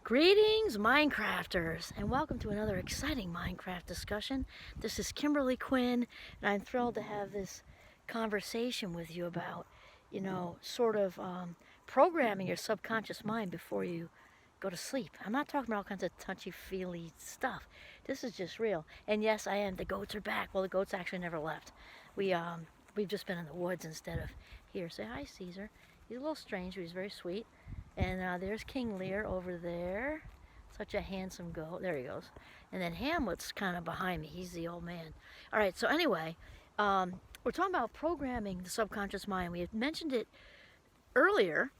Greetings, Minecrafters, and welcome to another exciting Minecraft discussion. This is Kimberly Quinn, and I'm thrilled to have this conversation with you about, programming your subconscious mind before you go to sleep. I'm not talking about all kinds of touchy-feely stuff. This is just real. And yes, I am. The goats are back. Well, the goats actually never left. We've just been in the woods instead of here. Say hi, Caesar. He's a little strange, but he's very sweet. And there's King Lear over there. Such a handsome goat. There he goes. And then Hamlet's kind of behind me. He's the old man. All right, so anyway, we're talking about programming the subconscious mind. We had mentioned it earlier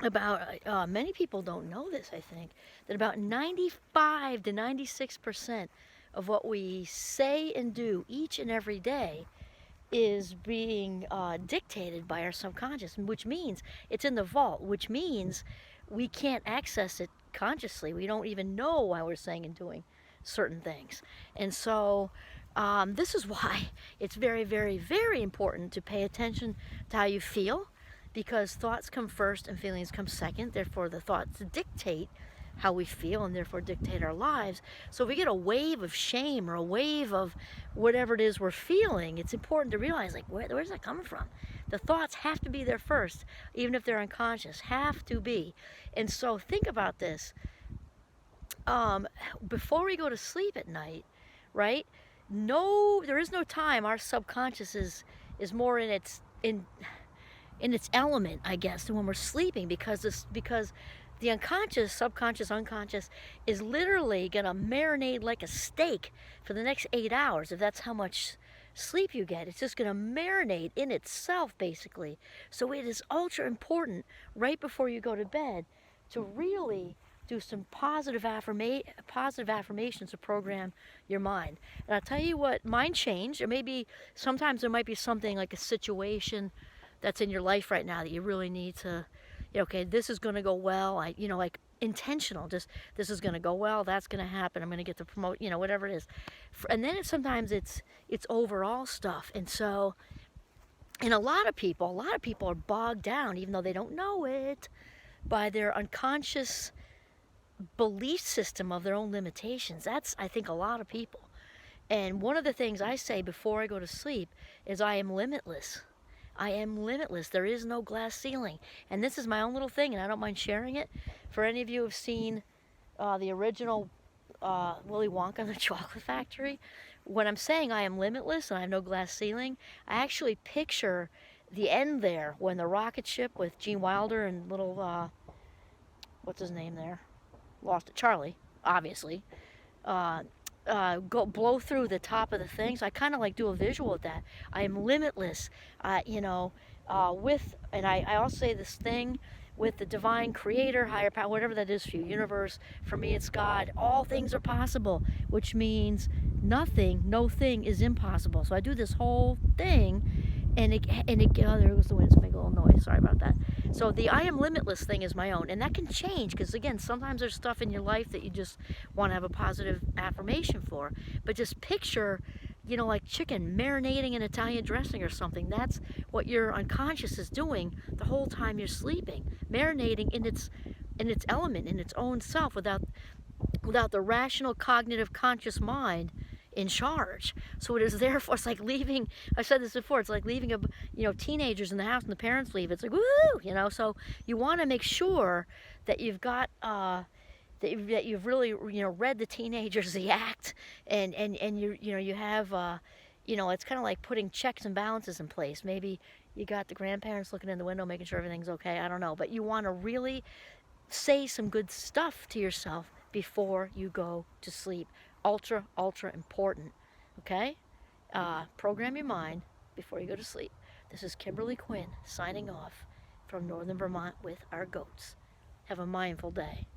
about, many people don't know this, I think, that about 95 to 96% of what we say and do each and every day is being dictated by our subconscious, which means it's in the vault, which means we can't access it consciously. We don't even know why we're saying and doing certain things. And so this is why it's very, very, very important to pay attention to how you feel, because thoughts come first and feelings come second. Therefore, the thoughts dictate how we feel and therefore dictate our lives. So if we get a wave of shame or a wave of whatever it is we're feeling, it's important to realize, like, where's that coming from? The thoughts have to be there first, even if they're unconscious, have to be. And so think about this. Before we go to sleep at night, right? No, there is no time. Our subconscious is more in its element, I guess, than when we're sleeping, because the unconscious, subconscious, unconscious is literally going to marinate like a steak for the next 8 hours, if that's how much sleep you get. It's just going to marinate in itself, basically. So it is ultra important right before you go to bed to really do some positive affirmations to program your mind. And I'll tell you what, mind change, or maybe sometimes there might be something like a situation that's in your life right now that you really need to, okay, this is going to go well. Like intentional, just this is going to go well. That's going to happen. I'm going to get to promote, whatever it is. And then sometimes it's overall stuff. And so, and a lot of people are bogged down, even though they don't know it, by their unconscious belief system of their own limitations. That's, I think, a lot of people. And one of the things I say before I go to sleep is I am limitless. I am limitless. There is no glass ceiling. And this is my own little thing, and I don't mind sharing it. For any of you who have seen the original Willy Wonka and the Chocolate Factory, when I'm saying I am limitless and I have no glass ceiling, I actually picture the end there when the rocket ship with Gene Wilder and little, what's his name there? Lost it. Charlie, obviously. Blow through the top of the thing. So I kind of like do a visual of that. I am limitless, I also say this thing with the divine creator, higher power, whatever that is for you, universe, for me it's God. All things are possible, which means no thing is impossible. So I do this whole thing, and there goes the wind, it's making a little noise, sorry about that. So the I am limitless thing is my own, and that can change, because again, sometimes there's stuff in your life that you just want to have a positive affirmation for, but just picture, like chicken marinating in Italian dressing or something. That's what your unconscious is doing the whole time you're sleeping, marinating in its element, in its own self, without the rational, cognitive, conscious mind in charge. So it is therefore, it's like leaving, I said this before, it's like leaving teenagers in the house and the parents leave. It's like, woo, so you want to make sure that you've got, that you've really, read the teenagers the act, and you have, it's kind of like putting checks and balances in place. Maybe you got the grandparents looking in the window, making sure everything's okay. I don't know, but you want to really say some good stuff to yourself before you go to sleep. Ultra, ultra important. Okay? Program your mind before you go to sleep. This is Kimberly Quinn signing off from Northern Vermont with our goats. Have a mindful day.